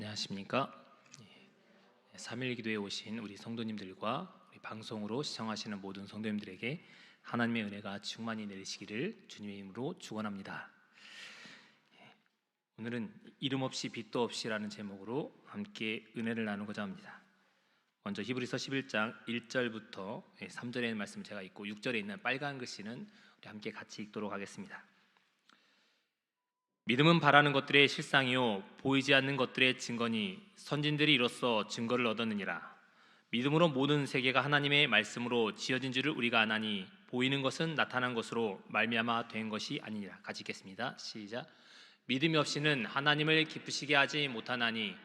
안녕하십니까? 3일 기도에 오신 우리 성도님들과 우리 방송으로 시청하시는 모든 성도님들에게 하나님의 은혜가 충만히 내리시기를 주님의 이름으로 축원합니다. 오늘은 이름 없이 빛도 없이라는 제목으로 함께 은혜를 나누고자 합니다. 먼저 히브리서 11장 1절부터 3절에 있는 말씀 제가 읽고 6절에 있는 빨간 글씨는 우리 함께 같이 읽도록 하겠습니다. 믿음은 바라는 것들의 실상이요 보이지 않는 것들의 증거니 선진들이 이로써 증거를 얻었느니라. 믿음으로 모든 세계가 하나님의 말씀으로 지어진 줄을 우리가 아나니 보이는 것은 나타난 것으로 말미암아 된 것이 아니니라. 같이 읽겠습니다. 시작. 믿음이 없이는 하나님을 기쁘시게 하지 못하나니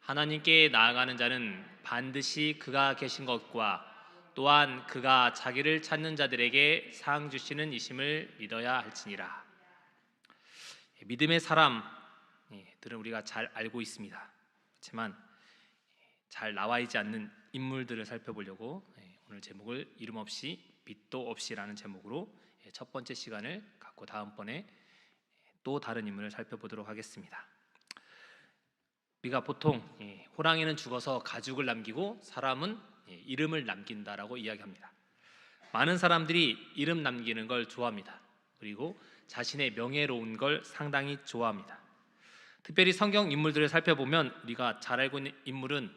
하나님께 나아가는 자는 반드시 그가 계신 것과 또한 그가 자기를 찾는 자들에게 상 주시는 이심을 믿어야 할지니라. 믿음의 사람들은 우리가 잘 알고 있습니다. 그렇지만 잘 나와 있지 않는 인물들을 살펴보려고 오늘 제목을 이름 없이 빛도 없이라는 제목으로 첫 번째 시간을 갖고 다음번에 또 다른 인물을 살펴보도록 하겠습니다. 우리가 보통 호랑이는 죽어서 가죽을 남기고 사람은 이름을 남긴다라고 이야기합니다. 많은 사람들이 이름 남기는 걸 좋아합니다. 그리고 자신의 명예로운 걸 상당히 좋아합니다. 특별히 성경 인물들을 살펴보면 우리가 잘 알고 있는 인물은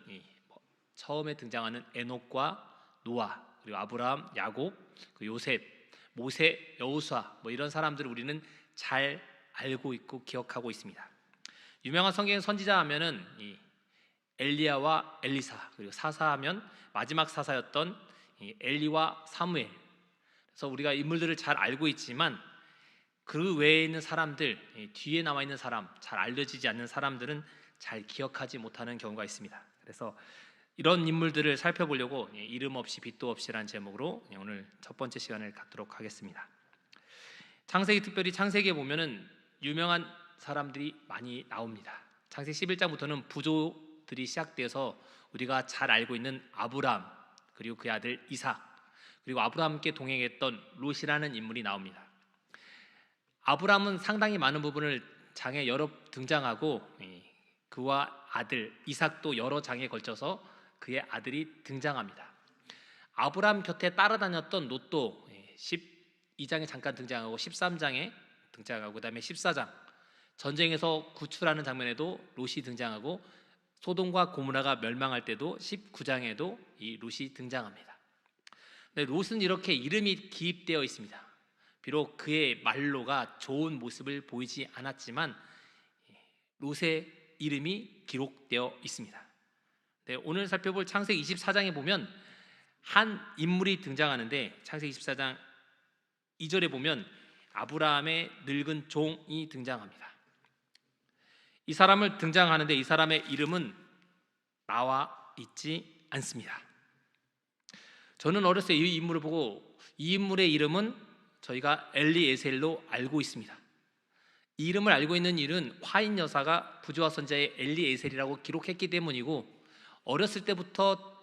처음에 등장하는 에녹과 노아, 그리고 아브라함, 야곱, 요셉, 모세, 여호수아 이런 사람들을 우리는 잘 알고 있고 기억하고 있습니다. 유명한 성경 선지자 하면은 엘리야와 엘리사, 그리고 사사하면 마지막 사사였던 엘리와 사무엘. 그래서 우리가 인물들을 잘 알고 있지만 그 외에 있는 사람들, 뒤에 나와 있는 사람, 잘 알려지지 않는 사람들은 잘 기억하지 못하는 경우가 있습니다. 그래서 이런 인물들을 살펴보려고 이름 없이 빛도 없이라는 제목으로 오늘 첫 번째 시간을 갖도록 하겠습니다. 창세기, 특별히 창세기에 보면은 유명한 사람들이 많이 나옵니다. 창세기 11장부터는 부조들이 시작돼서 우리가 잘 알고 있는 아브라함, 그리고 그의 아들 이삭, 그리고 아브라함께 동행했던 롯이라는 인물이 나옵니다. 아브라함은 상당히 많은 부분을 장에 여러 등장하고 그와 아들 이삭도 여러 장에 걸쳐서 그의 아들이 등장합니다. 아브라함 곁에 따라다녔던 롯도 12장에 잠깐 등장하고 13장에 등장하고 그다음에 14장 전쟁에서 구출하는 장면에도 롯이 등장하고 소돔과 고모라가 멸망할 때도 19장에도 이 롯이 등장합니다. 근데 롯은 이렇게 이름이 기입되어 있습니다. 비록 그의 말로가 좋은 모습을 보이지 않았지만 롯의 이름이 기록되어 있습니다. 네, 오늘 살펴볼 창세기 24장에 보면 한 인물이 등장하는데 창세기 24장 2절에 보면 아브라함의 늙은 종이 등장합니다. 이 사람을 등장하는데 이 사람의 이름은 나와 있지 않습니다. 저는 어렸을 때 이 인물을 보고 이 인물의 이름은 저희가 엘리에셀로 알고 있습니다. 이 이름을 알고 있는 이유는 화인 여사가 부조와 선지자의 엘리에셀이라고 기록했기 때문이고 어렸을 때부터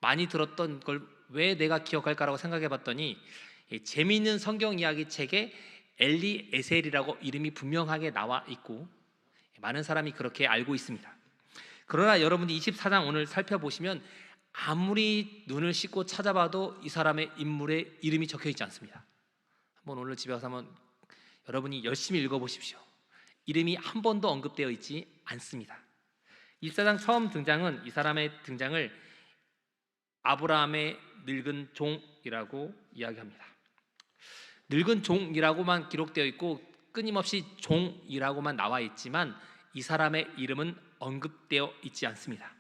많이 들었던 걸 왜 내가 기억할까라고 생각해 봤더니 재미있는 성경 이야기 책에 엘리에셀이라고 이름이 분명하게 나와 있고 많은 사람이 그렇게 알고 있습니다. 그러나 여러분이 24장 오늘 살펴보시면 아무리 눈을 씻고 찾아봐도 이 사람의 인물의 이름이 적혀 있지 않습니다. 한번 오늘 집에 가서 한번 여러분이 열심히 읽어보십시오. 이름이 한 번도 언급되어 있지 않습니다. 24장 처음 등장은 이 사람의 등장을 아브라함의 늙은 종이라고 이야기합니다. 늙은 종이라고만 기록되어 있고 끊임없이 종이라고만 나와 있지만 이 사람의 이름은 언급되어 있지 않습니다.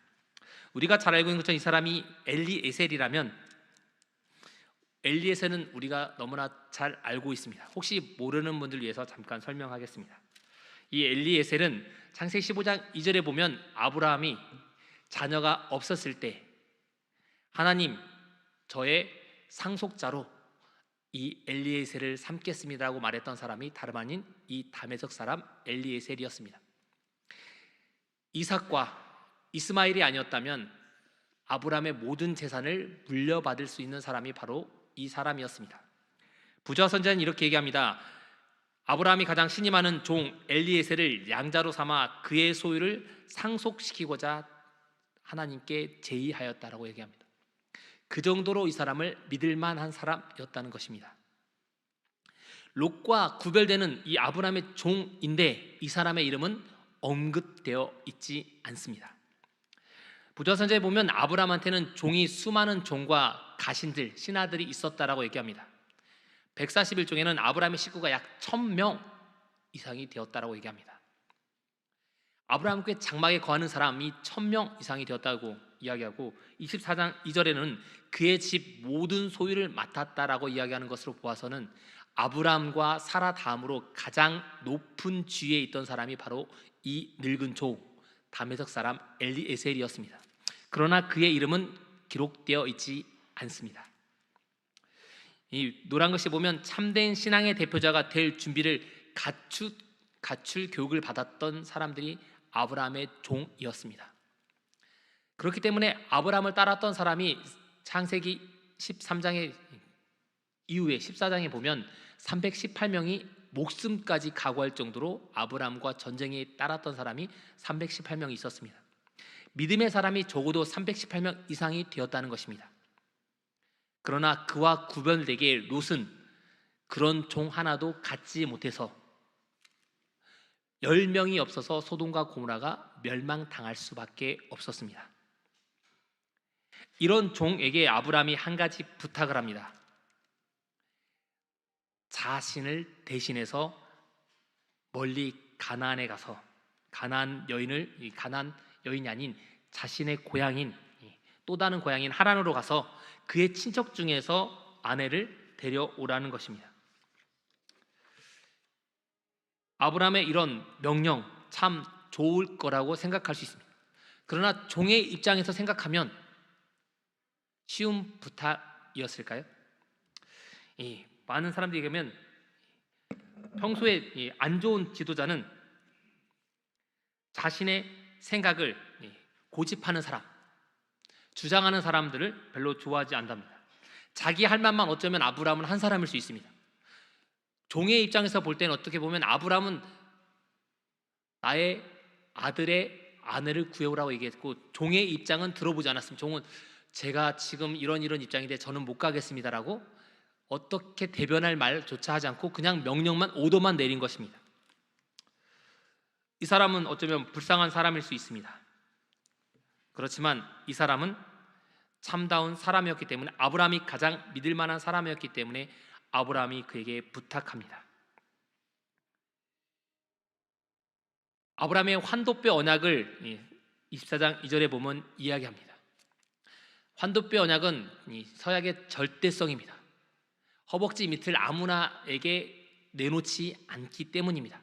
우리가 잘 알고 있는 것처럼 이 사람이 엘리에셀이라면 엘리에셀은 우리가 너무나 잘 알고 있습니다. 혹시 모르는 분들 위해서 잠깐 설명하겠습니다. 이 엘리에셀은 창세기 15장 2절에 보면 아브라함이 자녀가 없었을 때 하나님 저의 상속자로 이 엘리에셀을 삼겠습니다라고 말했던 사람이 다름 아닌 이 다메섹 사람 엘리에셀이었습니다. 이삭과 이스마엘이 아니었다면 아브라함의 모든 재산을 물려받을 수 있는 사람이 바로 이 사람이었습니다. 부조와 선지자는 이렇게 얘기합니다. 아브라함이 가장 신임하는 종 엘리에셀을 양자로 삼아 그의 소유를 상속시키고자 하나님께 제의하였다라고 얘기합니다. 그 정도로 이 사람을 믿을 만한 사람이었다는 것입니다. 롯과 구별되는 이 아브라함의 종인데 이 사람의 이름은 언급되어 있지 않습니다. 부조선자에 보면 아브라함한테는 종이 수많은 종과 가신들, 신하들이 있었다라고 얘기합니다. 141종에는 아브라함의 식구가 약 1000명 이상이 되었다라고 얘기합니다. 아브라함께 장막에 거하는 사람이 1000명 이상이 되었다고 이야기하고 24장 2절에는 그의 집 모든 소유를 맡았다라고 이야기하는 것으로 보아서는 아브라함과 사라 다음으로 가장 높은 지위에 있던 사람이 바로 이 늙은 종 다메섹 사람 엘리에셀이었습니다. 그러나 그의 이름은 기록되어 있지 않습니다. 이 노란 것이 보면 참된 신앙의 대표자가 될 준비를 갖출 교육을 받았던 사람들이 아브라함의 종이었습니다. 그렇기 때문에 아브라함을 따랐던 사람이 창세기 13장의 이후에 14장에 보면 318명이 목숨까지 각오할 정도로 아브라함과 전쟁에 따랐던 사람이 318명이 있었습니다. 믿음의 사람이 적어도 318명 이상이 되었다는 것입니다. 그러나 그와 구별되게 롯은 그런 종 하나도 갖지 못해서 10명이 없어서 소돔과 고모라가 멸망당할 수밖에 없었습니다. 이런 종에게 아브라함이 한 가지 부탁을 합니다. 자신을 대신해서 멀리 가나안에 가서 가나안 여인이 아닌 자신의 고향인 또 다른 고향인 하란으로 가서 그의 친척 중에서 아내를 데려오라는 것입니다. 아브라함의 이런 명령 참 좋을 거라고 생각할 수 있습니다. 그러나 종의 입장에서 생각하면 쉬운 부탁이었을까요? 많은 사람들이 얘기하면 평소에 안 좋은 지도자는 자신의 생각을 고집하는 사람, 주장하는 사람들을 별로 좋아하지 않답니다. 자기 할 말만 어쩌면 아브라함은 한 사람일 수 있습니다. 종의 입장에서 볼 때는 어떻게 보면 아브라함은 나의 아들의 아내를 구해오라고 얘기했고 종의 입장은 들어보지 않았습니다. 종은 제가 지금 이런 입장인데 저는 못 가겠습니다라고 어떻게 대변할 말조차 하지 않고 그냥 명령만 오더만 내린 것입니다. 이 사람은 어쩌면 불쌍한 사람일 수 있습니다. 그렇지만 이 사람은 참다운 사람이었기 때문에 아브라함이 가장 믿을 만한 사람이었기 때문에 아브라함이 그에게 부탁합니다. 아브라함의 환도뼈 언약을 24장 2절에 보면 이야기합니다. 환도뼈 언약은 서약의 절대성입니다. 허벅지 밑을 아무나에게 내놓지 않기 때문입니다.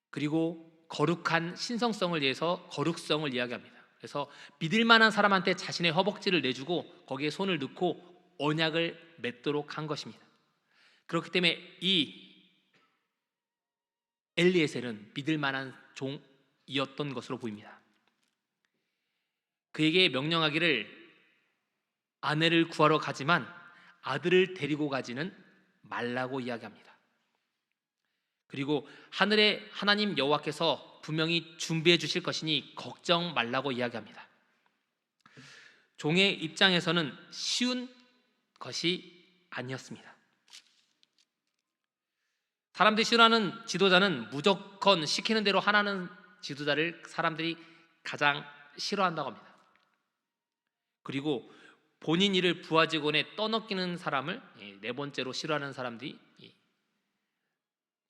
그리고 거룩한 신성성을 위해서 거룩성을 이야기합니다. 그래서 믿을 만한 사람한테 자신의 허벅지를 내주고 거기에 손을 넣고 언약을 맺도록 한 것입니다. 그렇기 때문에 이 엘리에셀은 믿을 만한 종이었던 것으로 보입니다. 그에게 명령하기를 아내를 구하러 가지만 아들을 데리고 가지는 말라고 이야기합니다. 그리고 하늘의 하나님 여호와께서 분명히 준비해 주실 것이니 걱정 말라고 이야기합니다. 종의 입장에서는 쉬운 것이 아니었습니다. 사람들이 싫어하는 지도자는 무조건 시키는 대로 하라는 지도자를 사람들이 가장 싫어한다고 합니다. 그리고 본인 일을 부하 직원에 떠넘기는 사람을 네 번째로 싫어하는 사람들이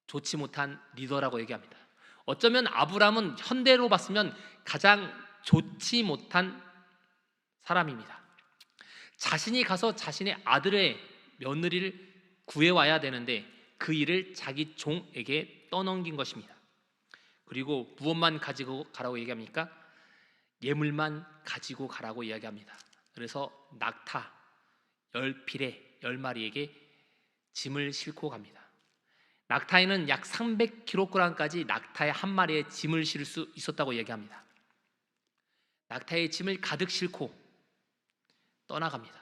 좋지 못한 리더라고 얘기합니다. 어쩌면 아브라함은 현대로 봤으면 가장 좋지 못한 사람입니다. 자신이 가서 자신의 아들의 며느리를 구해와야 되는데 그 일을 자기 종에게 떠넘긴 것입니다. 그리고 무엇만 가지고 가라고 얘기합니까? 예물만 가지고 가라고 이야기합니다. 그래서 낙타 10필에 10마리에게 짐을 싣고 갑니다. 낙타에는 약 300kg까지 낙타의 한 마리에 짐을 실을 수 있었다고 얘기합니다. 낙타의 짐을 가득 싣고 떠나갑니다.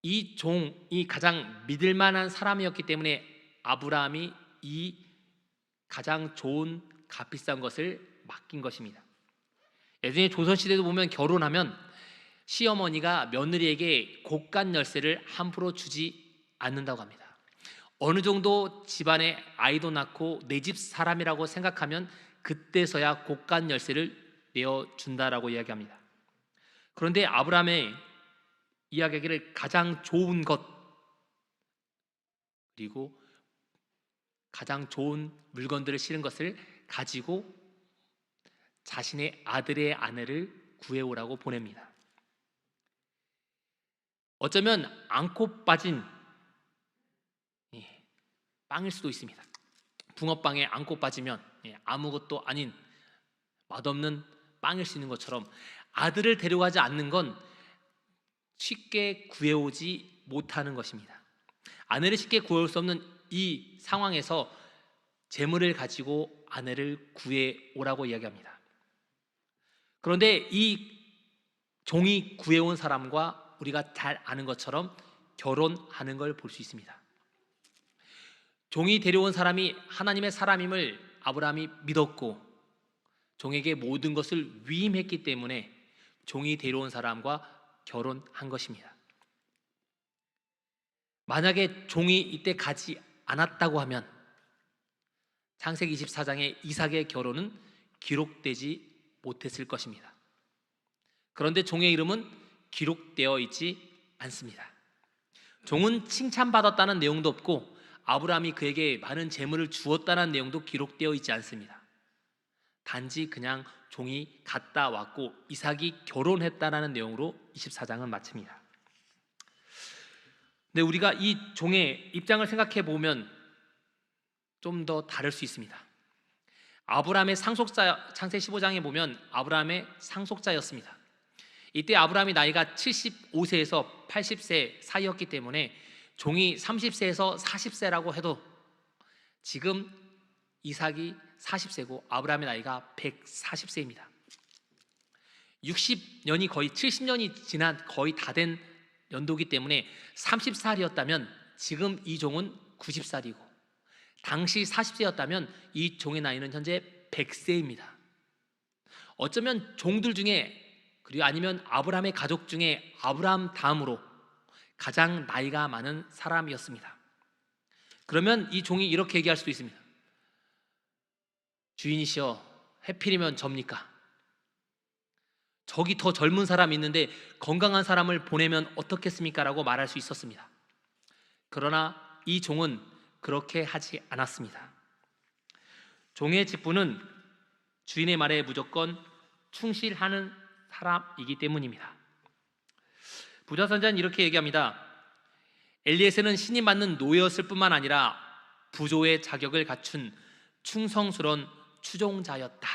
이 종이 가장 믿을 만한 사람이었기 때문에 아브라함이 이 가장 좋은 값비싼 것을 맡긴 것입니다. 예전에 조선시대도 보면 결혼하면 시어머니가 며느리에게 곡간 열쇠를 함부로 주지 않는다고 합니다. 어느 정도 집안에 아이도 낳고 내 집 사람이라고 생각하면 그때서야 곡간 열쇠를 내어준다라고 이야기합니다. 그런데 아브라함의 이야기하기를 가장 좋은 것 그리고 가장 좋은 물건들을 실은 것을 가지고 자신의 아들의 아내를 구해오라고 보냅니다. 어쩌면 앙코 빠진 빵일 수도 있습니다. 붕어빵에 앙코 빠지면 아무것도 아닌 맛없는 빵일 수 있는 것처럼 아들을 데려가지 않는 건 쉽게 구해오지 못하는 것입니다. 아내를 쉽게 구해올 수 없는 이 상황에서 재물을 가지고 아내를 구해오라고 이야기합니다. 그런데 이 종이 구해온 사람과 우리가 잘 아는 것처럼 결혼하는 걸 볼 수 있습니다. 종이 데려온 사람이 하나님의 사람임을 아브라함이 믿었고 종에게 모든 것을 위임했기 때문에 종이 데려온 사람과 결혼한 것입니다. 만약에 종이 이때 가지 않았다고 하면 창세기 24장의 이삭의 결혼은 기록되지 못했을 것입니다. 그런데 종의 이름은 기록되어 있지 않습니다. 종은 칭찬받았다는 내용도 없고 아브라함이 그에게 많은 재물을 주었다는 내용도 기록되어 있지 않습니다. 단지 그냥 종이 갔다 왔고 이삭이 결혼했다는 내용으로 24장은 마칩니다. 근데 우리가 이 종의 입장을 생각해 보면 좀 더 다를 수 있습니다. 아브라함의 상속자, 창세 15장에 보면 아브라함의 상속자였습니다. 이때 아브라함이 나이가 75세에서 80세 사이였기 때문에 종이 30세에서 40세라고 해도 지금 이삭이 40세고 아브라함의 나이가 140세입니다. 60년이 거의 70년이 지난 거의 다 된 연도기 때문에 30살이었다면 지금 이 종은 90살이고 당시 40세였다면 이 종의 나이는 현재 100세입니다. 어쩌면 종들 중에 그리고 아니면 아브라함의 가족 중에 아브라함 다음으로 가장 나이가 많은 사람이었습니다. 그러면 이 종이 이렇게 얘기할 수도 있습니다. 주인이시여, 해필이면 접니까? 저기 더 젊은 사람이 있는데 건강한 사람을 보내면 어떻겠습니까? 라고 말할 수 있었습니다. 그러나 이 종은 그렇게 하지 않았습니다. 종의 직분은 주인의 말에 무조건 충실하는 사람이기 때문입니다. 부자선자는 이렇게 얘기합니다. 엘리에셀은 신임 받는 노예였을 뿐만 아니라 부조의 자격을 갖춘 충성스러운 추종자였다.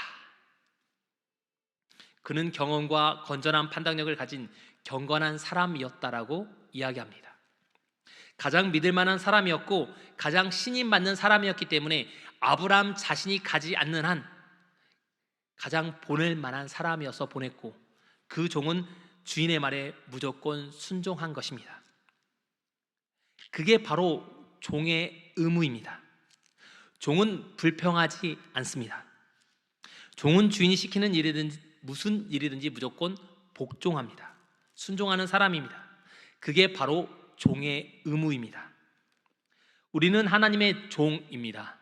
그는 경험과 건전한 판단력을 가진 경건한 사람이었다라고 이야기합니다. 가장 믿을 만한 사람이었고 가장 신임받는 사람이었기 때문에 아브라함 자신이 가지 않는 한 가장 보낼 만한 사람이어서 보냈고 그 종은 주인의 말에 무조건 순종한 것입니다. 그게 바로 종의 의무입니다. 종은 불평하지 않습니다. 종은 주인이 시키는 일이든지 무슨 일이든지 무조건 복종합니다. 순종하는 사람입니다. 그게 바로 종의 의무입니다. 우리는 하나님의 종입니다.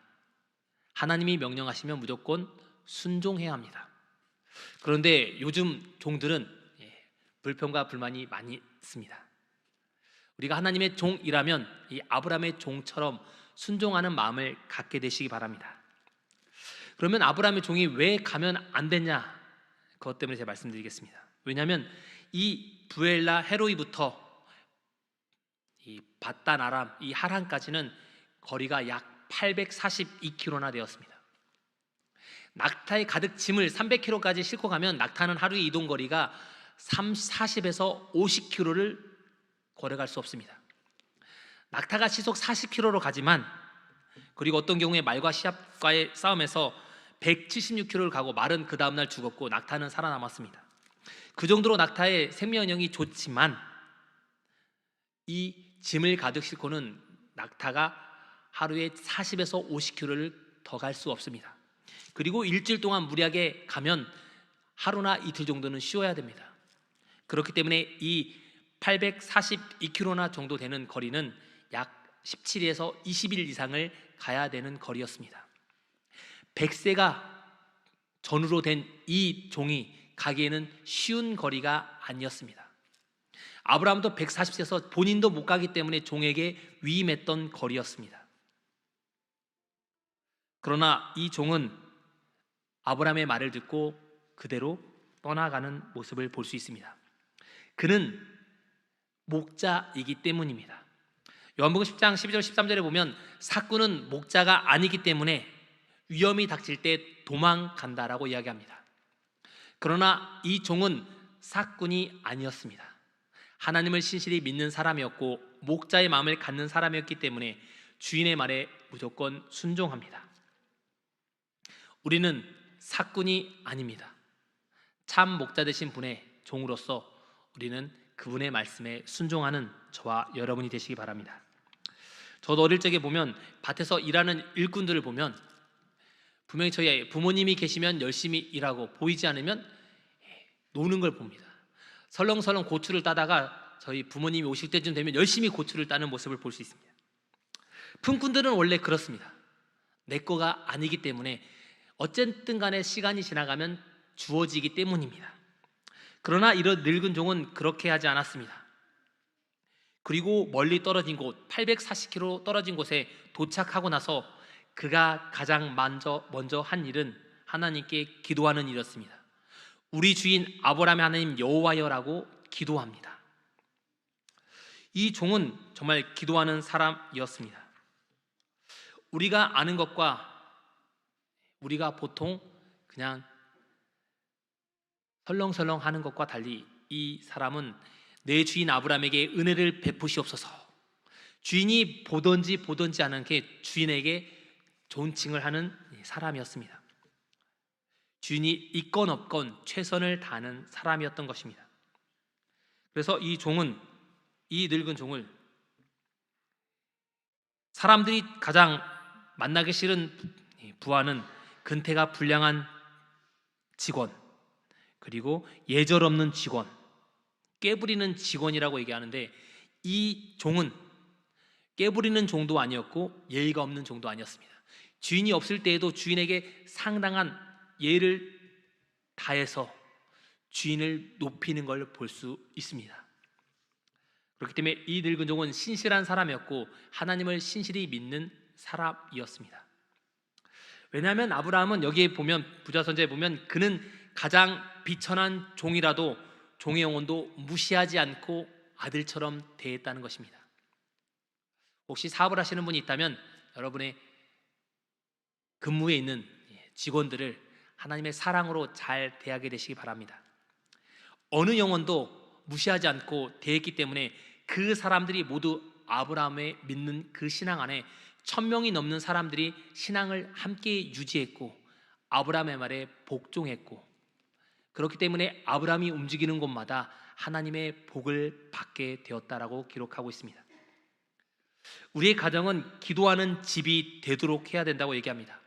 하나님이 명령하시면 무조건 순종해야 합니다. 그런데 요즘 종들은 불평과 불만이 많이 있습니다. 우리가 하나님의 종이라면 이 아브라함의 종처럼 순종하는 마음을 갖게 되시기 바랍니다. 그러면 아브라함의 종이 왜 가면 안 됐냐? 그것 때문에 제가 말씀드리겠습니다. 왜냐하면 이 부엘라 헤로이부터 이 바단 아람 이 하란까지는 거리가 약 842km나 되었습니다. 낙타에 가득 짐을 300km까지 싣고 가면 낙타는 하루의 이동 거리가 40에서 50km를 걸어갈 수 없습니다. 낙타가 시속 40km로 가지만 그리고 어떤 경우에 말과 시합과의 싸움에서 176km를 가고 말은 그 다음날 죽었고 낙타는 살아남았습니다. 그 정도로 낙타의 생명력이 좋지만 이 짐을 가득 싣고는 낙타가 하루에 40에서 50km를 더 갈 수 없습니다. 그리고 일주일 동안 무리하게 가면 하루나 이틀 정도는 쉬어야 됩니다. 그렇기 때문에 이 842km나 정도 되는 거리는 약 17에서 20일 이상을 가야 되는 거리였습니다. 100세가 전후로 된 이 종이 가기에는 쉬운 거리가 아니었습니다. 아브라함도 140세에서 본인도 못 가기 때문에 종에게 위임했던 거리였습니다. 그러나 이 종은 아브라함의 말을 듣고 그대로 떠나가는 모습을 볼 수 있습니다. 그는 목자이기 때문입니다. 요한복음 10장 12절 13절에 보면 삭구는 목자가 아니기 때문에 위험이 닥칠 때 도망간다라고 이야기합니다. 그러나 이 종은 삭군이 아니었습니다. 하나님을 신실히 믿는 사람이었고 목자의 마음을 갖는 사람이었기 때문에 주인의 말에 무조건 순종합니다. 우리는 삭군이 아닙니다. 참 목자 되신 분의 종으로서 우리는 그분의 말씀에 순종하는 저와 여러분이 되시기 바랍니다. 저도 어릴 적에 보면 밭에서 일하는 일꾼들을 보면 분명히 저희 부모님이 계시면 열심히 일하고 보이지 않으면 노는 걸 봅니다. 설렁설렁 고추를 따다가 저희 부모님이 오실 때쯤 되면 열심히 고추를 따는 모습을 볼 수 있습니다. 품꾼들은 원래 그렇습니다. 내 거가 아니기 때문에 어쨌든 간에 시간이 지나가면 주어지기 때문입니다. 그러나 이런 늙은 종은 그렇게 하지 않았습니다. 그리고 멀리 떨어진 곳 840km 떨어진 곳에 도착하고 나서 그가 가장 먼저 한 일은 하나님께 기도하는 일이었습니다. 우리 주인 아브라함의 하나님 여호와여라고 기도합니다. 이 종은 정말 기도하는 사람이었습니다. 우리가 아는 것과 우리가 보통 그냥 설렁설렁 하는 것과 달리 이 사람은 내 주인 아브라함에게 은혜를 베푸시옵소서, 주인이 보든지 않은 게 주인에게 좋은 칭을 하는 사람이었습니다. 주인이 있건 없건 최선을 다하는 사람이었던 것입니다. 그래서 이 늙은 종을 사람들이 가장 만나기 싫은 부하는 근태가 불량한 직원, 그리고 예절 없는 직원, 깨부리는 직원이라고 얘기하는데 이 종은 깨부리는 종도 아니었고 예의가 없는 종도 아니었습니다. 주인이 없을 때에도 주인에게 상당한 예를 다해서 주인을 높이는 걸 볼 수 있습니다. 그렇기 때문에 이 늙은 종은 신실한 사람이었고 하나님을 신실히 믿는 사람이었습니다. 왜냐하면 아브라함은 여기에 보면 부자선자에 보면 그는 가장 비천한 종이라도 종의 영혼도 무시하지 않고 아들처럼 대했다는 것입니다. 혹시 사업을 하시는 분이 있다면 여러분의 근무에 있는 직원들을 하나님의 사랑으로 잘 대하게 되시기 바랍니다. 어느 영혼도 무시하지 않고 대했기 때문에 그 사람들이 모두 아브라함의 믿는 그 신앙 안에 1000명이 넘는 사람들이 신앙을 함께 유지했고 아브라함의 말에 복종했고, 그렇기 때문에 아브라함이 움직이는 곳마다 하나님의 복을 받게 되었다라고 기록하고 있습니다. 우리의 가정은 기도하는 집이 되도록 해야 된다고 얘기합니다.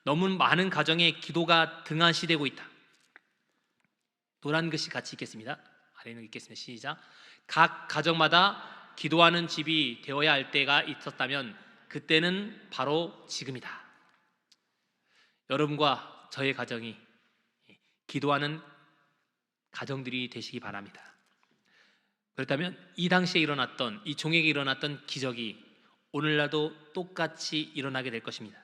너무 많은 가정에 기도가 등한시되고 있다. 노란 글씨 같이 읽겠습니다. 아래는 읽겠습니다. 시작. 각 가정마다 기도하는 집이 되어야 할 때가 있었다면 그때는 바로 지금이다. 여러분과 저의 가정이 기도하는 가정들이 되시기 바랍니다. 그렇다면 이 당시에 일어났던, 이 종에게 일어났던 기적이 오늘날도 똑같이 일어나게 될 것입니다.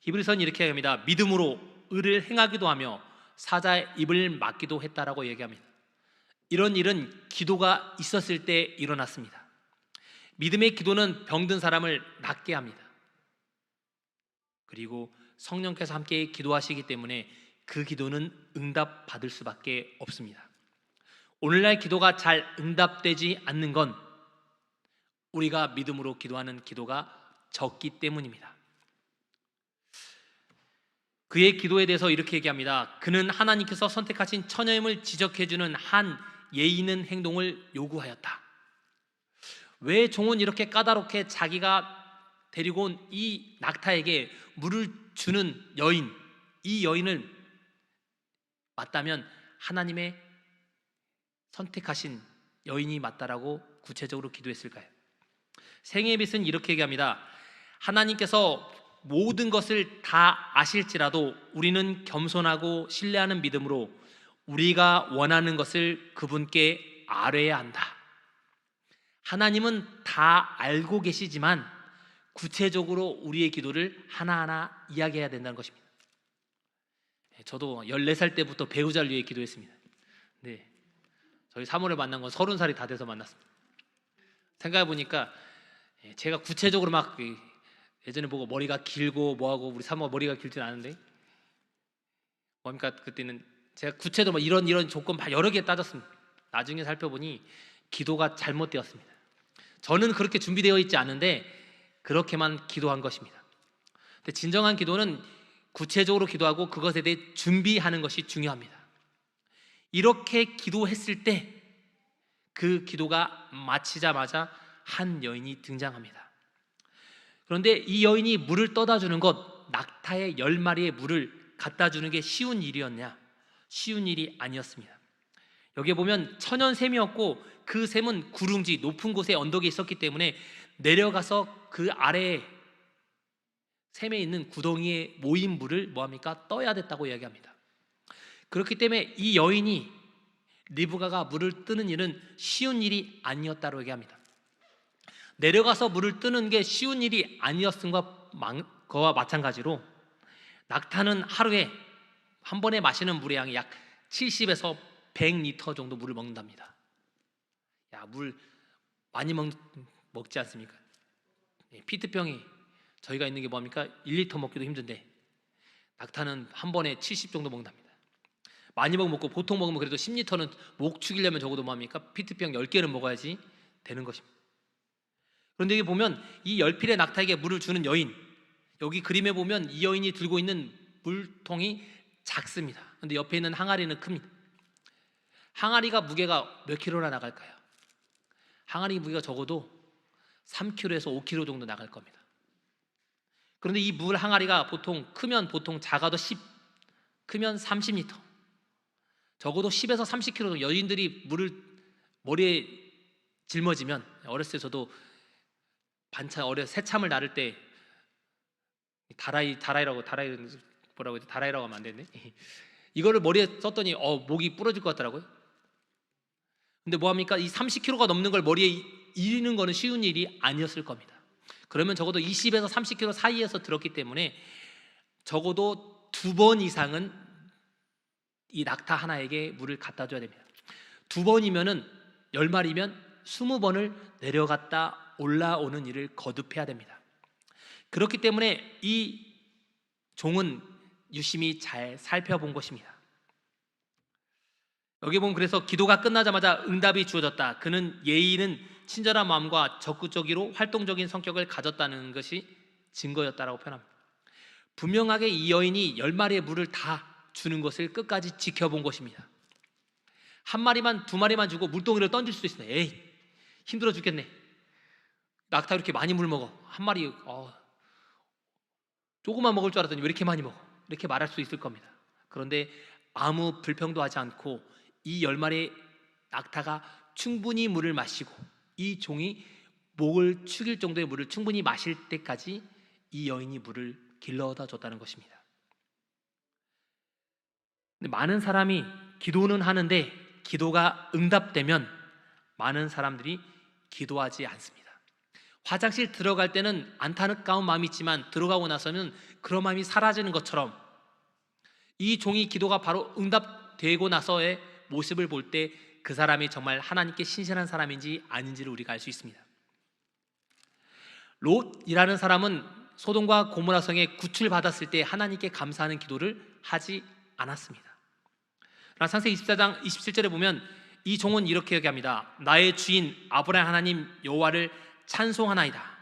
히브리서는 이렇게 합니다. 믿음으로 의를 행하기도 하며 사자의 입을 막기도 했다라고 얘기합니다. 이런 일은 기도가 있었을 때 일어났습니다. 믿음의 기도는 병든 사람을 낫게 합니다. 그리고 성령께서 함께 기도하시기 때문에 그 기도는 응답받을 수밖에 없습니다. 오늘날 기도가 잘 응답되지 않는 건 우리가 믿음으로 기도하는 기도가 적기 때문입니다. 그의 기도에 대해서 이렇게 얘기합니다. 그는 하나님께서 선택하신 처녀임을 지적해주는 한 예의 있는 행동을 요구하였다. 왜 종은 이렇게 까다롭게 자기가 데리고 온 이 낙타에게 물을 주는 여인, 이 여인을 맞다면 하나님의 선택하신 여인이 맞다라고 구체적으로 기도했을까요? 생애의 빛은 이렇게 얘기합니다. 하나님께서 모든 것을 다 아실지라도 우리는 겸손하고 신뢰하는 믿음으로 우리가 원하는 것을 그분께 아뢰야 한다. 하나님은 다 알고 계시지만 구체적으로 우리의 기도를 하나하나 이야기해야 된다는 것입니다. 저도 14살 때부터 배우자를 위해 기도했습니다. 네, 저희 사모를 만난 건 30살이 다 돼서 만났습니다. 생각해 보니까 제가 구체적으로 막 예전에 보고 머리가 길고 뭐하고, 우리 사모가 머리가 길진 않은데 뭡니까, 그때는 제가 구체적으로 이런 조건 여러 개 따졌습니다. 나중에 살펴보니 기도가 잘못되었습니다. 저는 그렇게 준비되어 있지 않은데 그렇게만 기도한 것입니다. 근데 진정한 기도는 구체적으로 기도하고 그것에 대해 준비하는 것이 중요합니다. 이렇게 기도했을 때 그 기도가 마치자마자 한 여인이 등장합니다. 그런데 이 여인이 물을 떠다 주는 것, 낙타의 10마리의 물을 갖다 주는 게 쉬운 일이었냐? 쉬운 일이 아니었습니다. 여기에 보면 천연샘이었고 그 샘은 구릉지, 높은 곳에 언덕에 있었기 때문에 내려가서 그 아래에 샘에 있는 구덩이에 모인 물을 뭐합니까? 떠야 됐다고 이야기합니다. 그렇기 때문에 이 여인이, 리브가가 물을 뜨는 일은 쉬운 일이 아니었다고 얘기합니다. 내려가서 물을 뜨는 게 쉬운 일이 아니었은 것과 마찬가지로 낙타는 하루에 한 번에 마시는 물의 양이 약 70에서 100리터 정도 물을 먹는답니다. 야, 물 많이 먹지 않습니까? 피트병이 저희가 있는 게 뭐합니까? 1리터 먹기도 힘든데 낙타는 한 번에 70 정도 먹는답니다. 많이 먹고 보통 먹으면 그래도 10리터는 목 축이려면 적어도 뭐합니까? 피트병 10개는 먹어야지 되는 것입니다. 그런데 여기 보면 이 10필의 낙타에게 물을 주는 여인, 여기 그림에 보면 이 여인이 들고 있는 물통이 작습니다. 그런데 옆에 있는 항아리는 큽니다. 항아리가 무게가 몇 킬로나 나갈까요? 항아리 무게가 적어도 3kg에서 5kg 정도 나갈 겁니다. 그런데 이 물 항아리가 크면 작아도 10, 크면 30리터, 적어도 10에서 30kg 정도. 여인들이 물을 머리에 짊어지면, 어렸을 때 저도 새참을 나를 때 다라이라고 하면 안 되는데 이거를 머리에 썼더니 목이 부러질 것 같더라고요. 근데 뭐합니까? 이 30kg가 넘는 걸 머리에 이는 거는 쉬운 일이 아니었을 겁니다. 그러면 적어도 20에서 30kg 사이에서 들었기 때문에 적어도 2번 이상은 이 낙타 하나에게 물을 갖다 줘야 됩니다. 2번이면은 10마리면 20번을 내려갔다 올라오는 일을 거듭해야 됩니다. 그렇기 때문에 이 종은 유심히 잘 살펴본 것입니다. 여기 보면 그래서 기도가 끝나자마자 응답이 주어졌다. 그는 예의는 친절한 마음과 적극적이로 활동적인 성격을 가졌다는 것이 증거였다라고 표현합니다. 분명하게 이 여인이 10마리의 물을 다 주는 것을 끝까지 지켜본 것입니다. 1마리만 2마리만 주고 물동이를 던질 수도 있습니다. 에이, 힘들어 죽겠네. 낙타 이렇게 많이 물 먹어. 1마리 조금만 먹을 줄 알았더니 왜 이렇게 많이 먹어? 이렇게 말할 수 있을 겁니다. 그런데 아무 불평도 하지 않고 이 10마리의 낙타가 충분히 물을 마시고 이 종이 목을 축일 정도의 물을 충분히 마실 때까지 이 여인이 물을 길러다 줬다는 것입니다. 근데 많은 사람이 기도는 하는데 기도가 응답되면 많은 사람들이 기도하지 않습니다. 화장실 들어갈 때는 안타까운 마음이 있지만 들어가고 나서는 그런 마음이 사라지는 것처럼 이 종이 기도가 바로 응답되고 나서의 모습을 볼 때 그 사람이 정말 하나님께 신실한 사람인지 아닌지를 우리가 알 수 있습니다. 롯이라는 사람은 소돔과 고모라 성에 구출받았을 때 하나님께 감사하는 기도를 하지 않았습니다. 그러나 창세기 24장 27절에 보면 이 종은 이렇게 얘기합니다. 나의 주인 아브라함 하나님 여호와를 찬송하나이다.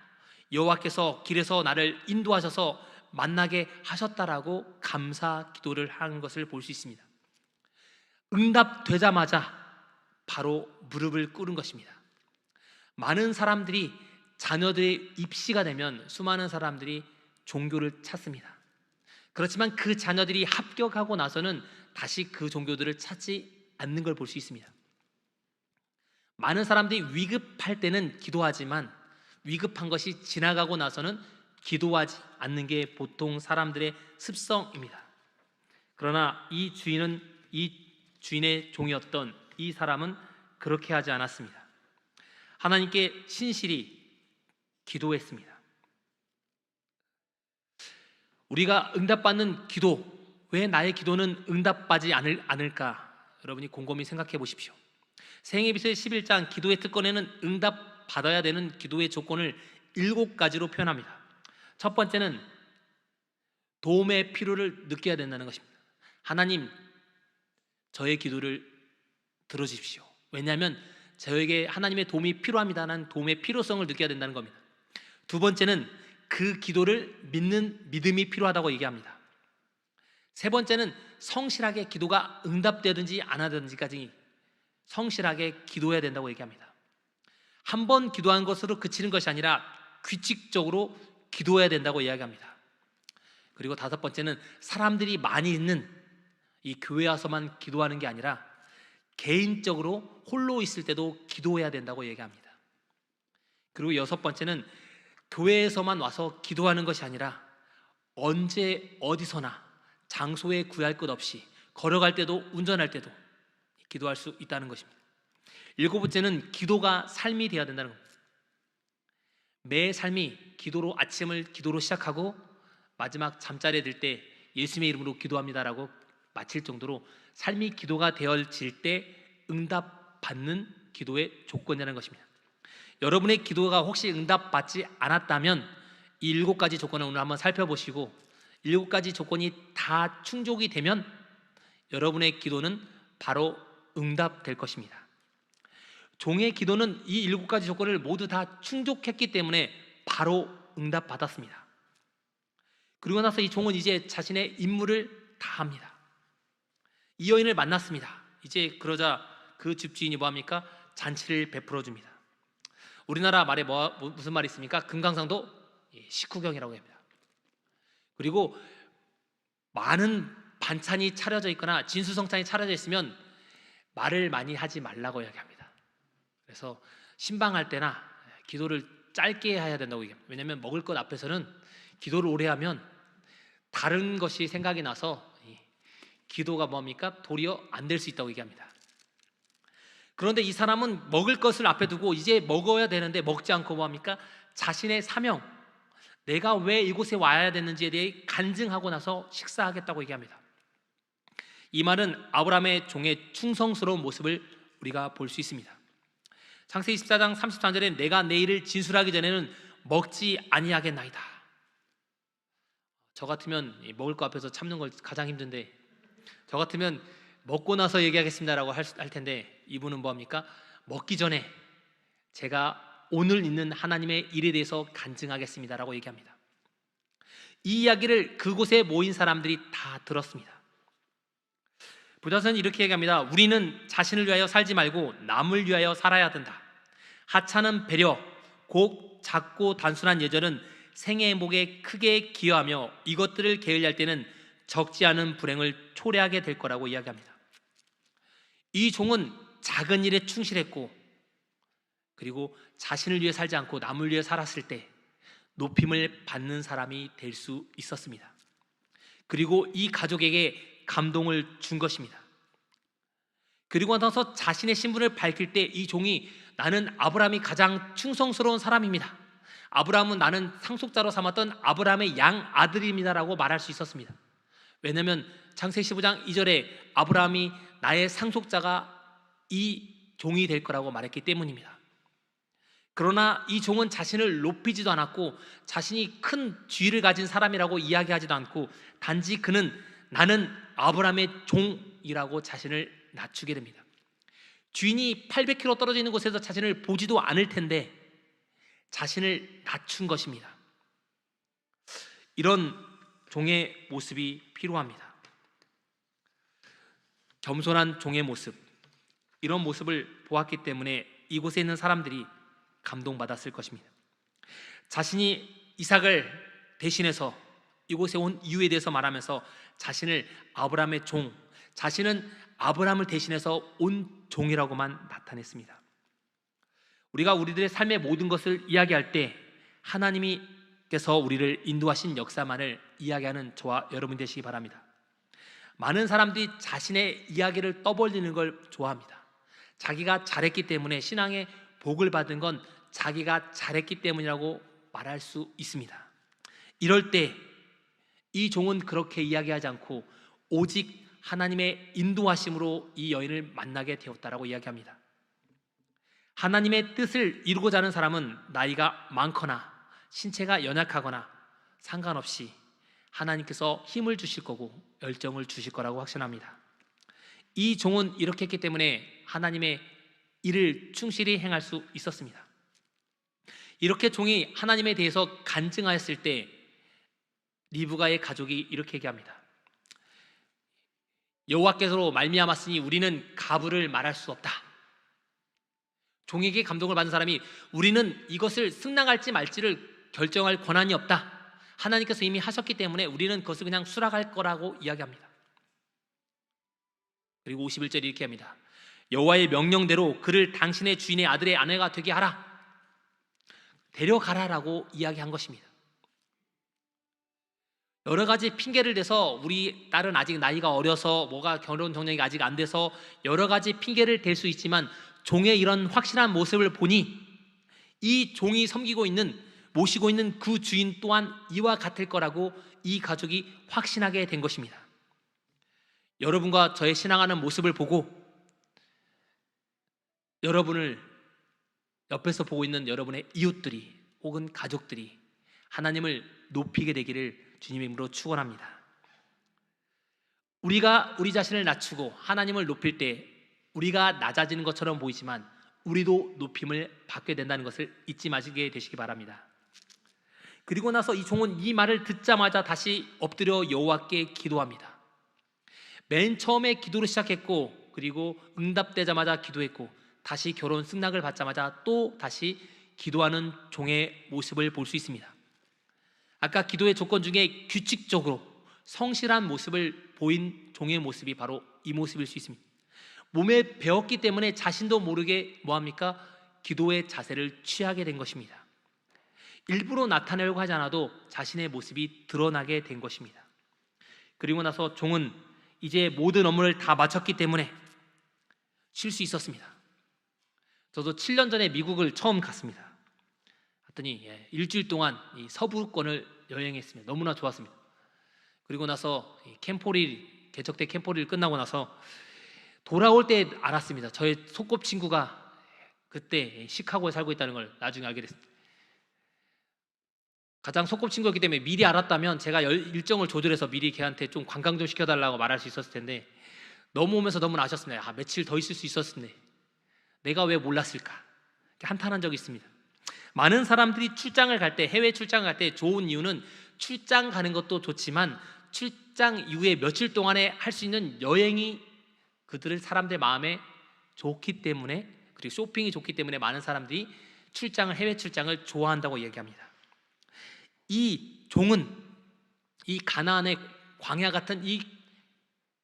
여호와께서 길에서 나를 인도하셔서 만나게 하셨다라고 감사 기도를 한 것을 볼 수 있습니다. 응답되자마자 바로 무릎을 꿇은 것입니다. 많은 사람들이 자녀들의 입시가 되면 수많은 사람들이 종교를 찾습니다. 그렇지만 그 자녀들이 합격하고 나서는 다시 그 종교들을 찾지 않는 걸 볼 수 있습니다. 많은 사람들이 위급할 때는 기도하지만 위급한 것이 지나가고 나서는 기도하지 않는 게 보통 사람들의 습성입니다. 그러나 이 주인의 종이었던 이 사람은 그렇게 하지 않았습니다. 하나님께 신실히 기도했습니다. 우리가 응답받는 기도, 왜 나의 기도는 응답받지 않을까? 여러분이 곰곰이 생각해 보십시오. 생애비서 11장 기도의 특권에는 응답받아야 되는 기도의 조건을 7가지로 표현합니다. 첫 번째는 도움의 필요를 느껴야 된다는 것입니다. 하나님, 저의 기도를 들어주십시오. 왜냐하면 저에게 하나님의 도움이 필요합니다라는 도움의 필요성을 느껴야 된다는 겁니다. 두 번째는 그 기도를 믿는 믿음이 필요하다고 얘기합니다. 세 번째는 성실하게 기도가 응답되든지 안 하든지까지 성실하게 기도해야 된다고 얘기합니다. 한 번 기도한 것으로 그치는 것이 아니라 규칙적으로 기도해야 된다고 이야기합니다. 그리고 다섯 번째는 사람들이 많이 있는 이 교회 와서만 기도하는 게 아니라 개인적으로 홀로 있을 때도 기도해야 된다고 얘기합니다. 그리고 여섯 번째는 교회에서만 와서 기도하는 것이 아니라 언제 어디서나 장소에 구할 것 없이 걸어갈 때도 운전할 때도 기도할 수 있다는 것입니다. 일곱 번째는 기도가 삶이 되어야 된다는 겁니다. 매 삶이 기도로, 아침을 기도로 시작하고 마지막 잠자리에 들 때 예수님의 이름으로 기도합니다라고 마칠 정도로 삶이 기도가 되어질 때 응답받는 기도의 조건이라는 것입니다. 여러분의 기도가 혹시 응답받지 않았다면 이 7가지 조건을 오늘 한번 살펴보시고 7가지 조건이 다 충족이 되면 여러분의 기도는 바로 응답될 것입니다. 종의 기도는 이 7가지 조건을 모두 다 충족했기 때문에 바로 응답받았습니다. 그리고 나서 이 종은 이제 자신의 임무를 다합니다. 이 여인을 만났습니다. 이제 그러자 그 집주인이 뭐합니까? 잔치를 베풀어 줍니다. 우리나라 말에 무슨 말이 있습니까? 금강산도 식후경이라고 합니다. 그리고 많은 반찬이 차려져 있거나 진수성찬이 차려져 있으면 말을 많이 하지 말라고 이야기합니다. 그래서 신방할 때나 기도를 짧게 해야 된다고 얘기합니다. 왜냐하면 먹을 것 앞에서는 기도를 오래 하면 다른 것이 생각이 나서 기도가 뭡니까? 도리어 안 될 수 있다고 얘기합니다. 그런데 이 사람은 먹을 것을 앞에 두고 이제 먹어야 되는데 먹지 않고 뭐합니까? 자신의 사명, 내가 왜 이곳에 와야 되는지에 대해 간증하고 나서 식사하겠다고 얘기합니다. 이 말은 아브라함의 종의 충성스러운 모습을 우리가 볼 수 있습니다. 창세기 14장 33절에 내가 내 일을 진술하기 전에는 먹지 아니하겠나이다. 저 같으면 먹을 거 앞에서 참는 걸 가장 힘든데 저 같으면 먹고 나서 얘기하겠습니다라고 할 텐데 이분은 뭐합니까? 먹기 전에 제가 오늘 있는 하나님의 일에 대해서 간증하겠습니다라고 얘기합니다. 이 이야기를 그곳에 모인 사람들이 다 들었습니다. 부자선은 이렇게 얘기합니다. 우리는 자신을 위하여 살지 말고 남을 위하여 살아야 된다. 하찮은 배려, 곧 작고 단순한 예절은 생의 행복에 크게 기여하며 이것들을 게을리할 때는 적지 않은 불행을 초래하게 될 거라고 이야기합니다. 이 종은 작은 일에 충실했고 그리고 자신을 위해 살지 않고 남을 위해 살았을 때 높임을 받는 사람이 될 수 있었습니다. 그리고 이 가족에게 감동을 준 것입니다. 그리고 나서 자신의 신분을 밝힐 때 이 종이 나는 아브라함이 가장 충성스러운 사람입니다. 아브라함은 나는 상속자로 삼았던 아브라함의 양 아들입니다라고 말할 수 있었습니다. 왜냐하면 창세기 15장 2절에 아브라함이 나의 상속자가 이 종이 될 거라고 말했기 때문입니다. 그러나 이 종은 자신을 높이지도 않았고 자신이 큰 지위를 가진 사람이라고 이야기하지도 않고 단지 그는 나는 아브라함의 종이라고 자신을 낮추게 됩니다. 주인이 800km 떨어져 있는 곳에서 자신을 보지도 않을 텐데 자신을 낮춘 것입니다. 이런 종의 모습이 필요합니다. 겸손한 종의 모습, 이런 모습을 보았기 때문에 이곳에 있는 사람들이 감동받았을 것입니다. 자신이 이삭을 대신해서 이곳에 온 이유에 대해서 말하면서 자신을 아브라함의 종, 자신은 아브라함을 대신해서 온 종이라고만 나타냈습니다. 우리가 우리들의 삶의 모든 것을 이야기할 때 하나님께서 우리를 인도하신 역사만을 이야기하는 저와 여러분 되시기 바랍니다. 많은 사람들이 자신의 이야기를 떠벌리는 걸 좋아합니다. 자기가 잘했기 때문에, 신앙의 복을 받은 건 자기가 잘했기 때문이라고 말할 수 있습니다. 이럴 때 이 종은 그렇게 이야기하지 않고 오직 하나님의 인도하심으로 이 여인을 만나게 되었다라고 이야기합니다. 하나님의 뜻을 이루고자 하는 사람은 나이가 많거나 신체가 연약하거나 상관없이 하나님께서 힘을 주실 거고 열정을 주실 거라고 확신합니다. 이 종은 이렇게 했기 때문에 하나님의 일을 충실히 행할 수 있었습니다. 이렇게 종이 하나님에 대해서 간증하였을 때 리브가의 가족이 이렇게 얘기합니다. 여호와께서로 말미암았으니 우리는 가부를 말할 수 없다. 종에게 감동을 받은 사람이 우리는 이것을 승낙할지 말지를 결정할 권한이 없다. 하나님께서 이미 하셨기 때문에 우리는 그것을 그냥 수락할 거라고 이야기합니다. 그리고 51절에 이렇게 합니다. 여호와의 명령대로 그를 당신의 주인의 아들의 아내가 되게 하라. 데려가라라고 이야기한 것입니다. 여러 가지 핑계를 대서 우리 딸은 아직 나이가 어려서 뭐가 결혼 경력이 아직 안 돼서 여러 가지 핑계를 댈 수 있지만 종의 이런 확실한 모습을 보니 이 종이 섬기고 있는, 모시고 있는 그 주인 또한 이와 같을 거라고 이 가족이 확신하게 된 것입니다. 여러분과 저의 신앙하는 모습을 보고 여러분을 옆에서 보고 있는 여러분의 이웃들이 혹은 가족들이 하나님을 높이게 되기를 주님의 이름으로 축원합니다. 우리가 우리 자신을 낮추고 하나님을 높일 때 우리가 낮아지는 것처럼 보이지만 우리도 높임을 받게 된다는 것을 잊지 마시게 되시기 바랍니다. 그리고 나서 이 종은 이 말을 듣자마자 다시 엎드려 여호와께 기도합니다. 맨 처음에 기도를 시작했고 그리고 응답되자마자 기도했고 다시 결혼 승낙을 받자마자 또 다시 기도하는 종의 모습을 볼 수 있습니다. 아까 기도의 조건 중에 규칙적으로 성실한 모습을 보인 종의 모습이 바로 이 모습일 수 있습니다. 몸에 배웠기 때문에 자신도 모르게 뭐합니까? 기도의 자세를 취하게 된 것입니다. 일부러 나타내려고 하지 않아도 자신의 모습이 드러나게 된 것입니다. 그리고 나서 종은 이제 모든 업무를 다 마쳤기 때문에 쉴 수 있었습니다. 저도 7년 전에 미국을 처음 갔습니다. 갔더니 일주일 동안 이 서부권을 여행했습니다. 너무나 좋았습니다. 그리고 나서 캠포릴, 개척대 캠포릴 끝나고 나서 돌아올 때 알았습니다. 저의 소꿉친구가 그때 시카고에 살고 있다는 걸 나중에 알게 됐습니다. 가장 소꿉친구였기 때문에 미리 알았다면 제가 일정을 조절해서 미리 걔한테 좀 관광 좀 시켜달라고 말할 수 있었을 텐데 넘어오면서 너무나 아셨습니다. 며칠 더 있을 수 있었을 텐데 내가 왜 몰랐을까? 한탄한 적이 있습니다. 많은 사람들이 출장을 갈 때, 해외 출장을 갈 때 좋은 이유는 출장 가는 것도 좋지만 출장 이후에 며칠 동안에 할 수 있는 여행이 그들을 사람들 마음에 좋기 때문에, 그리고 쇼핑이 좋기 때문에 많은 사람들이 해외 출장을 좋아한다고 얘기합니다. 이 종은 이 가나안의 광야 같은 이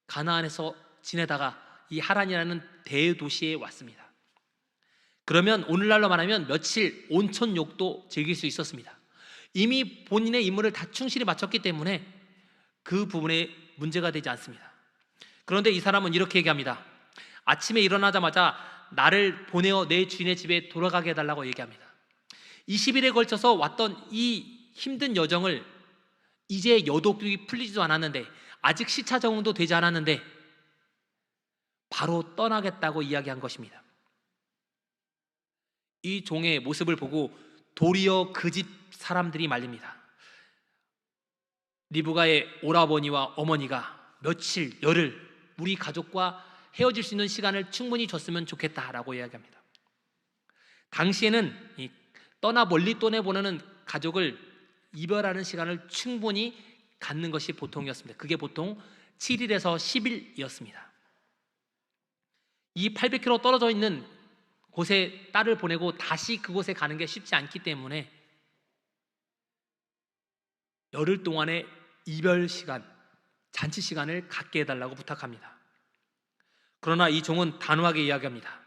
가나안에서 지내다가 이 하란이라는 대도시에 왔습니다. 그러면 오늘날로 말하면 며칠 온천욕도 즐길 수 있었습니다. 이미 본인의 임무를 다 충실히 마쳤기 때문에 그 부분에 문제가 되지 않습니다. 그런데 이 사람은 이렇게 얘기합니다. 아침에 일어나자마자 나를 보내어 내 주인의 집에 돌아가게 해달라고 얘기합니다. 20일에 걸쳐서 왔던 이 힘든 여정을 이제 여독이 풀리지도 않았는데, 아직 시차 적응도 되지 않았는데 바로 떠나겠다고 이야기한 것입니다. 이 종의 모습을 보고 도리어 그 집 사람들이 말립니다. 리브가의 오라버니와 어머니가 며칠, 열흘 우리 가족과 헤어질 수 있는 시간을 충분히 줬으면 좋겠다라고 이야기합니다. 당시에는 멀리 떠내보내는 가족을 이별하는 시간을 충분히 갖는 것이 보통이었습니다. 그게 보통 7일에서 10일이었습니다. 이 800km 떨어져 있는 곳에 딸을 보내고 다시 그곳에 가는 게 쉽지 않기 때문에 열흘 동안의 이별 시간, 잔치 시간을 갖게 해달라고 부탁합니다. 그러나 이 종은 단호하게 이야기합니다.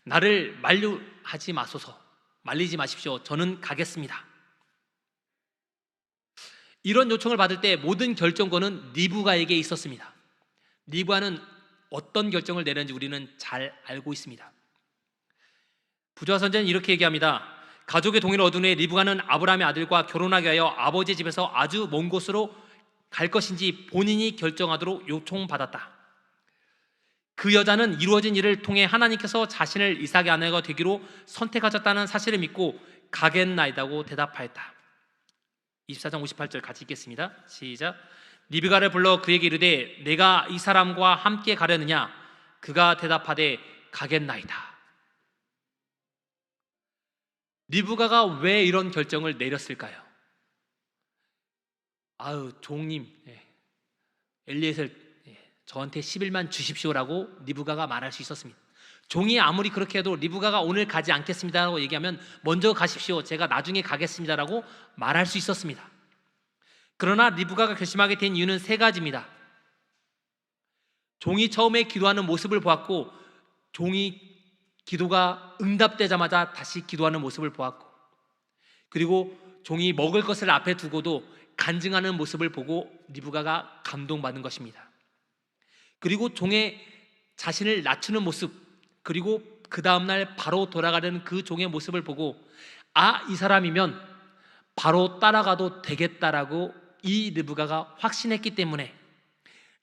나를 만류하지 마소서, 말리지 마십시오. 저는 가겠습니다. 이런 요청을 받을 때 모든 결정권은 리브가에게 있었습니다. 리브가는 어떤 결정을 내렸는지 우리는 잘 알고 있습니다. 부조화 선지자는 이렇게 얘기합니다. 가족의 동의를 얻은 후에 리브가는 아브라함의 아들과 결혼하게 하여 아버지의 집에서 아주 먼 곳으로 갈 것인지 본인이 결정하도록 요청받았다. 그 여자는 이루어진 일을 통해 하나님께서 자신을 이삭의 아내가 되기로 선택하셨다는 사실을 믿고 가겠나이다고 대답하였다. 24장 58절 같이 읽겠습니다. 시작. 리브가를 불러 그에게 이르되 내가 이 사람과 함께 가려느냐? 그가 대답하되 가겠나이다. 리브가가 왜 이런 결정을 내렸을까요? 아유, 종님, 엘리에셀, 저한테 11만 주십시오라고 리브가가 말할 수 있었습니다. 종이 아무리 그렇게 해도 리브가가 오늘 가지 않겠습니다라고 얘기하면 먼저 가십시오, 제가 나중에 가겠습니다라고 말할 수 있었습니다. 그러나 리브가가 결심하게 된 이유는 세 가지입니다. 종이 처음에 기도하는 모습을 보았고, 종이 기도가 응답되자마자 다시 기도하는 모습을 보았고, 그리고 종이 먹을 것을 앞에 두고도 간증하는 모습을 보고 리브가가 감동받은 것입니다. 그리고 종의 자신을 낮추는 모습, 그리고 그 다음날 바로 돌아가는 그 종의 모습을 보고 이 사람이면 바로 따라가도 되겠다라고 이 리브가가 확신했기 때문에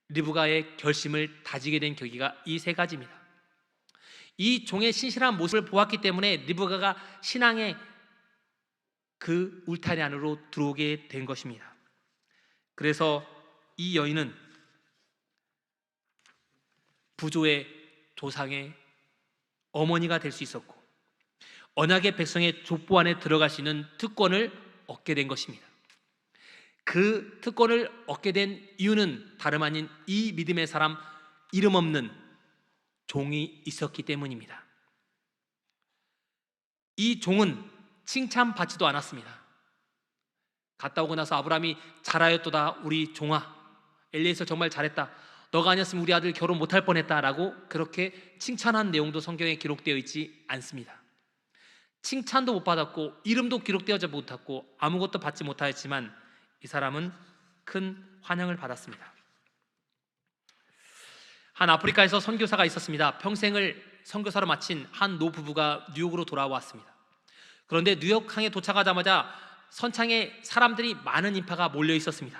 리브가의 결심을 다지게 된 계기가 이 세 가지입니다. 이 종의 신실한 모습을 보았기 때문에 리브가가 신앙의 그 울타리 안으로 들어오게 된 것입니다. 그래서 이 여인은 부조의 조상의 어머니가 될 수 있었고, 언약의 백성의 족보 안에 들어갈 수 있는 특권을 얻게 된 것입니다. 그 특권을 얻게 된 이유는 다름 아닌 이 믿음의 사람, 이름 없는 종이 있었기 때문입니다. 이 종은 칭찬받지도 않았습니다. 갔다 오고 나서 아브라함이 잘하였도다 우리 종아, 엘리에서 정말 잘했다, 너가 아니었으면 우리 아들 결혼 못할 뻔했다라고 그렇게 칭찬한 내용도 성경에 기록되어 있지 않습니다. 칭찬도 못 받았고 이름도 기록되어지 못했고 아무것도 받지 못하였지만 이 사람은 큰 환영을 받았습니다. 한 아프리카에서 선교사가 있었습니다. 평생을 선교사로 마친 한 노부부가 뉴욕으로 돌아왔습니다. 그런데 뉴욕항에 도착하자마자 선창에 사람들이 많은 인파가 몰려 있었습니다.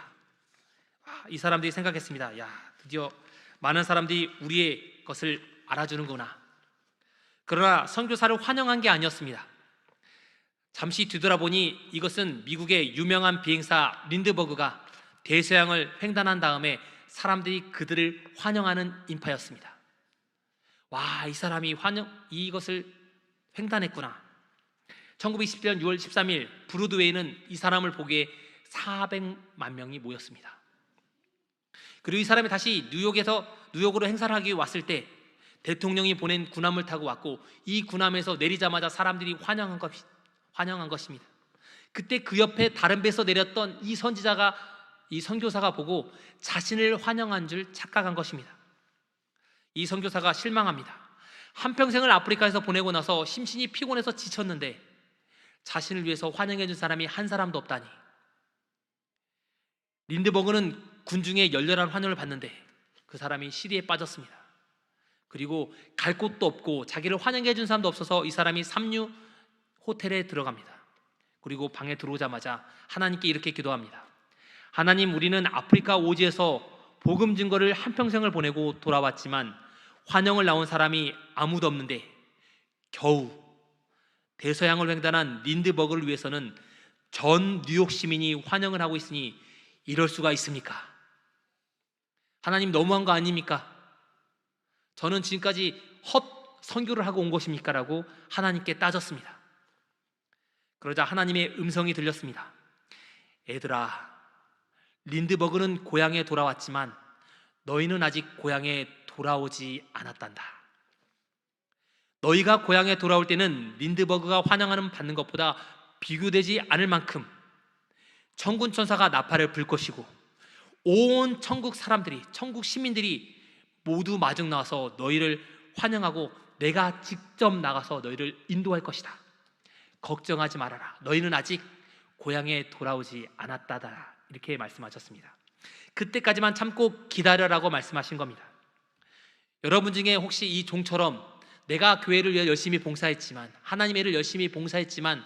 이 사람들이 생각했습니다. 드디어 많은 사람들이 우리의 것을 알아주는구나. 그러나 선교사를 환영한 게 아니었습니다. 잠시 뒤돌아보니 이것은 미국의 유명한 비행사 린드버그가 대서양을 횡단한 다음에 사람들이 그들을 환영하는 인파였습니다. 이 사람이 이것을 횡단했구나. 1927년 6월 13일 브로드웨이는 이 사람을 보기에 400만 명이 모였습니다. 그리고 이 사람이 다시 뉴욕으로 행사를 하기 위해 왔을 때 대통령이 보낸 군함을 타고 왔고, 이 군함에서 내리자마자 사람들이 환영한 것입니다. 그때 그 옆에 다른 배에서 내렸던 이 선교사가 보고 자신을 환영한 줄 착각한 것입니다. 이 선교사가 실망합니다. 한평생을 아프리카에서 보내고 나서 심신이 피곤해서 지쳤는데 자신을 위해서 환영해 준 사람이 한 사람도 없다니. 린드버그는 군중의 열렬한 환영을 받는데 그 사람이 시리에 빠졌습니다. 그리고 갈 곳도 없고 자기를 환영해 준 사람도 없어서 이 사람이 삼류 호텔에 들어갑니다. 그리고 방에 들어오자마자 하나님께 이렇게 기도합니다. 하나님, 우리는 아프리카 오지에서 복음 증거를 한평생을 보내고 돌아왔지만 환영을 나온 사람이 아무도 없는데 겨우 대서양을 횡단한 린드버그를 위해서는 전 뉴욕 시민이 환영을 하고 있으니 이럴 수가 있습니까? 하나님, 너무한 거 아닙니까? 저는 지금까지 헛 선교를 하고 온 것입니까? 라고 하나님께 따졌습니다. 그러자 하나님의 음성이 들렸습니다. 애들아, 린드버그는 고향에 돌아왔지만 너희는 아직 고향에 돌아오지 않았단다. 너희가 고향에 돌아올 때는 린드버그가 환영하는 받는 것보다 비교되지 않을 만큼 천군 천사가 나팔을 불 것이고 온 천국 사람들이, 천국 시민들이 모두 마중 나와서 너희를 환영하고 내가 직접 나가서 너희를 인도할 것이다. 걱정하지 말아라. 너희는 아직 고향에 돌아오지 않았다다. 이렇게 말씀하셨습니다. 그때까지만 참고 기다려라고 말씀하신 겁니다. 여러분 중에 혹시 이 종처럼 내가 교회를 위해 열심히 봉사했지만, 하나님의 일을 열심히 봉사했지만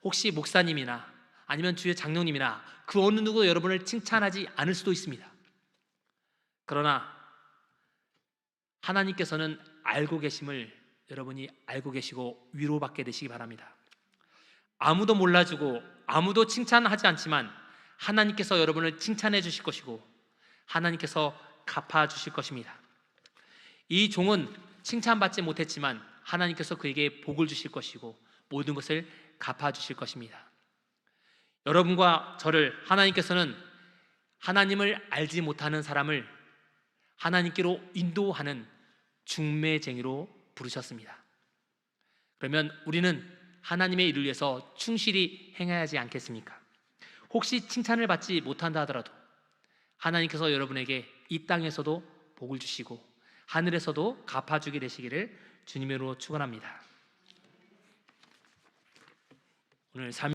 혹시 목사님이나 아니면 주의 장로님이나 그 어느 누구 여러분을 칭찬하지 않을 수도 있습니다. 그러나 하나님께서는 알고 계심을 여러분이 알고 계시고 위로받게 되시기 바랍니다. 아무도 몰라주고 아무도 칭찬하지 않지만 하나님께서 여러분을 칭찬해 주실 것이고 하나님께서 갚아 주실 것입니다. 이 종은 칭찬받지 못했지만 하나님께서 그에게 복을 주실 것이고 모든 것을 갚아 주실 것입니다. 여러분과 저를 하나님께서는 하나님을 알지 못하는 사람을 하나님께로 인도하는 중매쟁이로 부르셨습니다. 그러면 우리는 하나님의 일을 위해서 충실히 행해야 하지 않겠습니까? 혹시 칭찬을 받지 못한다 하더라도 하나님께서 여러분에게 이 땅에서도 복을 주시고 하늘에서도 갚아주게 되시기를 주님으로 축원합니다. 오늘